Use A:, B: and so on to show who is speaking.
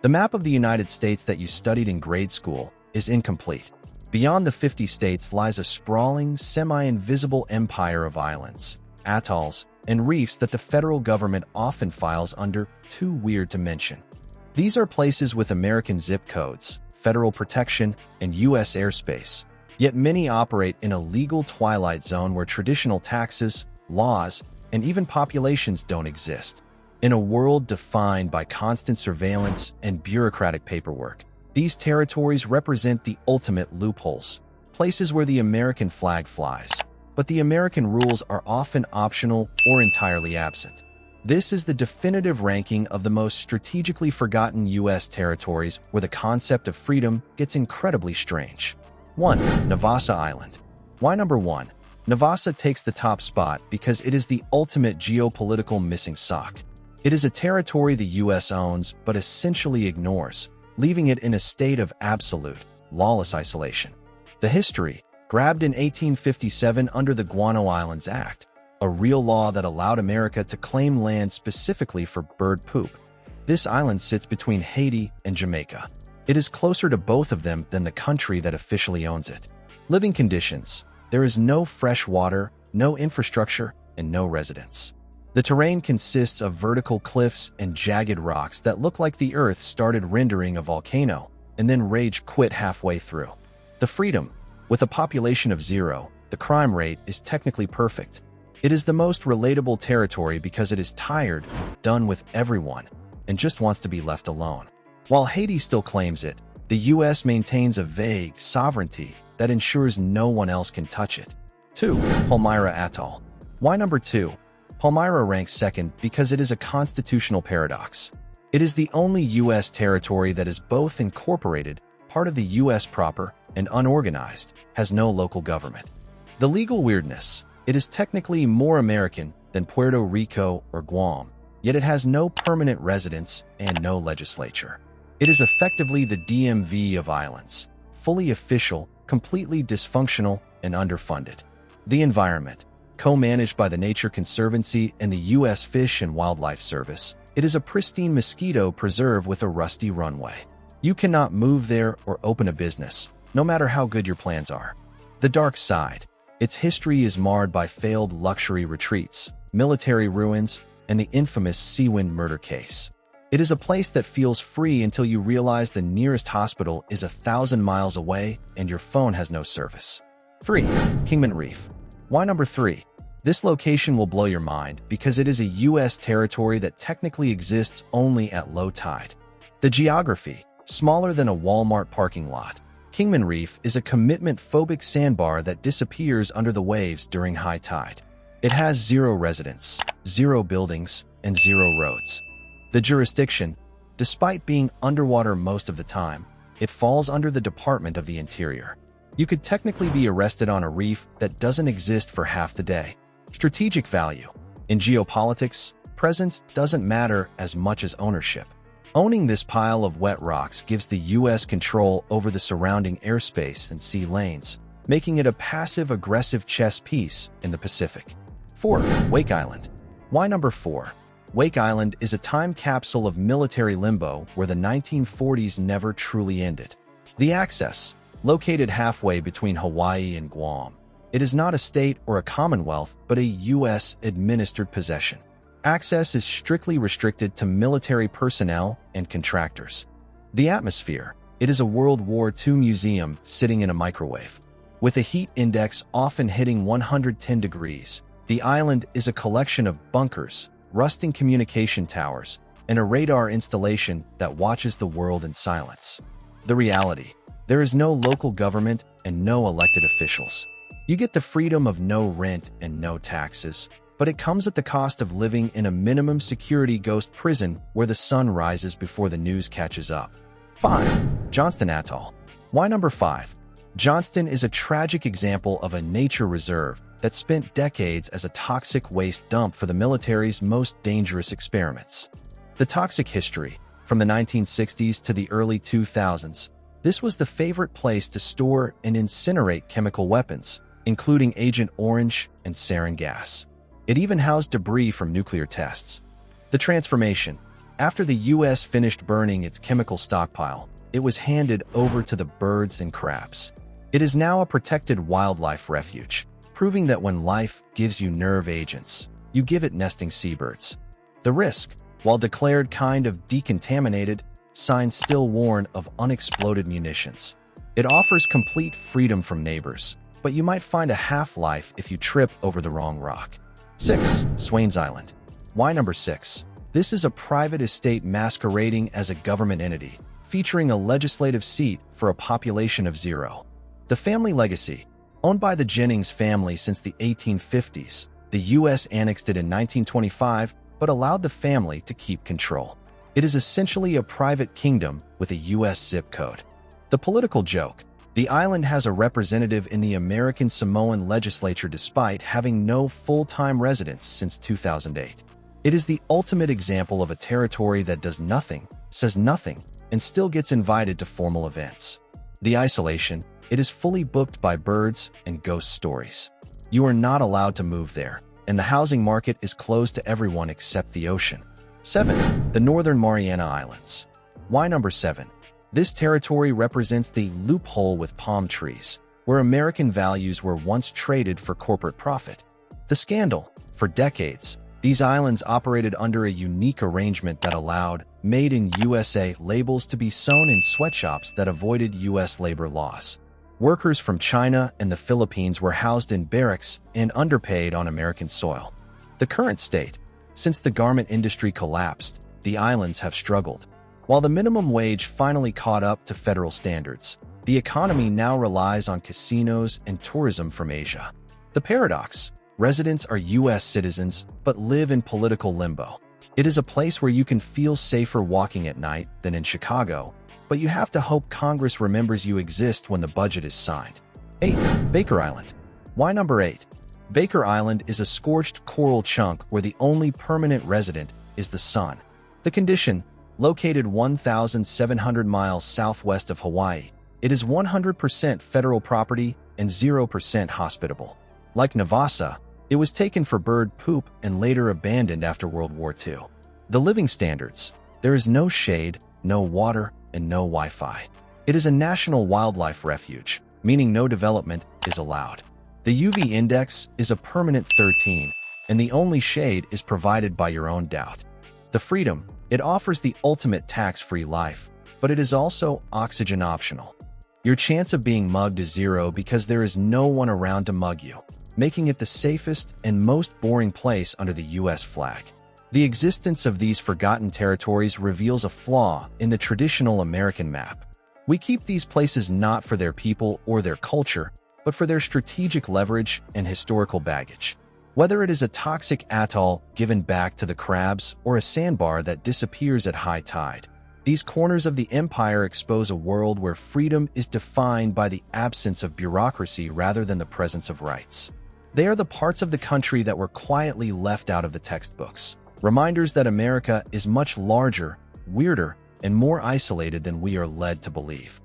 A: The map of the United States that you studied in grade school is incomplete. Beyond the 50 states lies a sprawling, semi-invisible empire of islands, atolls, and reefs that the federal government often files under too weird to mention. These are places with American zip codes, federal protection, and U.S. airspace, yet many operate in a legal twilight zone where traditional taxes, laws, and even populations don't exist. In a world defined by constant surveillance and bureaucratic paperwork, these territories represent the ultimate loopholes, places where the American flag flies, but the American rules are often optional or entirely absent. This is the definitive ranking of the most strategically forgotten U.S. territories where the concept of freedom gets incredibly strange. 1. Navassa Island. Why number 1? Navassa takes the top spot because it is the ultimate geopolitical missing sock. It is a territory the U.S. owns but essentially ignores, leaving it in a state of absolute, lawless isolation. The history, grabbed in 1857 under the Guano Islands Act, a real law that allowed America to claim land specifically for bird poop. This island sits between Haiti and Jamaica. It is closer to both of them than the country that officially owns it. Living conditions. There is no fresh water, no infrastructure, and no residents. The terrain consists of vertical cliffs and jagged rocks that look like the earth started rendering a volcano and then rage quit halfway through. The freedom. With a population of 0, the crime rate is technically perfect. It is the most relatable territory because it is tired, done with everyone, and just wants to be left alone. While Haiti still claims it, the U.S. maintains a vague sovereignty that ensures no one else can touch it. 2. Palmyra Atoll. Why number 2? Palmyra ranks second because it is a constitutional paradox. It is the only U.S. territory that is both incorporated, part of the U.S. proper, and unorganized, has no local government. The legal weirdness. It is technically more American than Puerto Rico or Guam, yet it has no permanent residents and no legislature. It is effectively the DMV of islands, fully official, completely dysfunctional, and underfunded. The environment. Co-managed by the Nature Conservancy and the U.S. Fish and Wildlife Service, it is a pristine mosquito preserve with a rusty runway. You cannot move there or open a business, no matter how good your plans are. The dark side. Its history is marred by failed luxury retreats, military ruins, and the infamous Seawind murder case. It is a place that feels free until you realize the nearest hospital is 1,000 miles away and your phone has no service. 3. Kingman Reef. Why number 3? This location will blow your mind because it is a U.S. territory that technically exists only at low tide. The geography, smaller than a Walmart parking lot. Kingman Reef is a commitment-phobic sandbar that disappears under the waves during high tide. It has 0 residents, 0 buildings, and 0 roads. The jurisdiction, despite being underwater most of the time, it falls under the Department of the Interior. You could technically be arrested on a reef that doesn't exist for half the day. Strategic value. In geopolitics, presence doesn't matter as much as ownership. Owning this pile of wet rocks gives the U.S. control over the surrounding airspace and sea lanes, making it a passive-aggressive chess piece in the Pacific. 4. Wake Island. Why number 4? Wake Island is a time capsule of military limbo where the 1940s never truly ended. The access. Located halfway between Hawaii and Guam. It is not a state or a commonwealth, but a U.S.-administered possession. Access is strictly restricted to military personnel and contractors. The atmosphere. It is a World War II museum sitting in a microwave. With a heat index often hitting 110 degrees, the island is a collection of bunkers, rusting communication towers, and a radar installation that watches the world in silence. The reality. There is no local government and no elected officials. You get the freedom of no rent and no taxes, but it comes at the cost of living in a minimum security ghost prison where the sun rises before the news catches up. 5. Johnston Atoll. Why number 5? Johnston is a tragic example of a nature reserve that spent decades as a toxic waste dump for the military's most dangerous experiments. The toxic history, from the 1960s to the early 2000s, this was the favorite place to store and incinerate chemical weapons, including Agent Orange and sarin gas. It even housed debris from nuclear tests. The transformation. After the U.S. finished burning its chemical stockpile, it was handed over to the birds and crabs. It is now a protected wildlife refuge, proving that when life gives you nerve agents, you give it nesting seabirds. The risk, while declared kind of decontaminated, signs still warn of unexploded munitions. It offers complete freedom from neighbors, but you might find a half-life if you trip over the wrong rock. 6. Swains Island. Why number 6? This is a private estate masquerading as a government entity, featuring a legislative seat for a population of 0. The family legacy. Owned by the Jennings family since the 1850s, the U.S. annexed it in 1925 but allowed the family to keep control. It is essentially a private kingdom with a U.S. zip code. The political joke. The island has a representative in the American Samoan legislature despite having no full-time residents since 2008. It is the ultimate example of a territory that does nothing, says nothing, and still gets invited to formal events. The isolation. It is fully booked by birds and ghost stories. You are not allowed to move there, and the housing market is closed to everyone except the ocean. 7. The Northern Mariana Islands. Why number 7? This territory represents the loophole with palm trees, where American values were once traded for corporate profit. The scandal. For decades, these islands operated under a unique arrangement that allowed Made in USA labels to be sewn in sweatshops that avoided U.S. labor laws. Workers from China and the Philippines were housed in barracks and underpaid on American soil. The current state. Since the garment industry collapsed, the islands have struggled. While the minimum wage finally caught up to federal standards, the economy now relies on casinos and tourism from Asia. The paradox. Residents are U.S. citizens but live in political limbo. It is a place where you can feel safer walking at night than in Chicago, but you have to hope Congress remembers you exist when the budget is signed. 8. Baker Island. Why number 8? Baker Island is a scorched coral chunk where the only permanent resident is the sun. The condition. Located 1,700 miles southwest of Hawaii, it is 100% federal property and 0% hospitable. Like Navassa, it was taken for bird poop and later abandoned after World War II. The living standards. There is no shade, no water, and no Wi-Fi. It is a national wildlife refuge, meaning no development is allowed. The UV index is a permanent 13, and the only shade is provided by your own doubt. The freedom. It offers the ultimate tax-free life, but it is also oxygen optional. Your chance of being mugged is 0 because there is no one around to mug you, making it the safest and most boring place under the U.S. flag. The existence of these forgotten territories reveals a flaw in the traditional American map. We keep these places not for their people or their culture, but for their strategic leverage and historical baggage. Whether it is a toxic atoll given back to the crabs or a sandbar that disappears at high tide, these corners of the empire expose a world where freedom is defined by the absence of bureaucracy rather than the presence of rights. They are the parts of the country that were quietly left out of the textbooks, reminders that America is much larger, weirder, and more isolated than we are led to believe.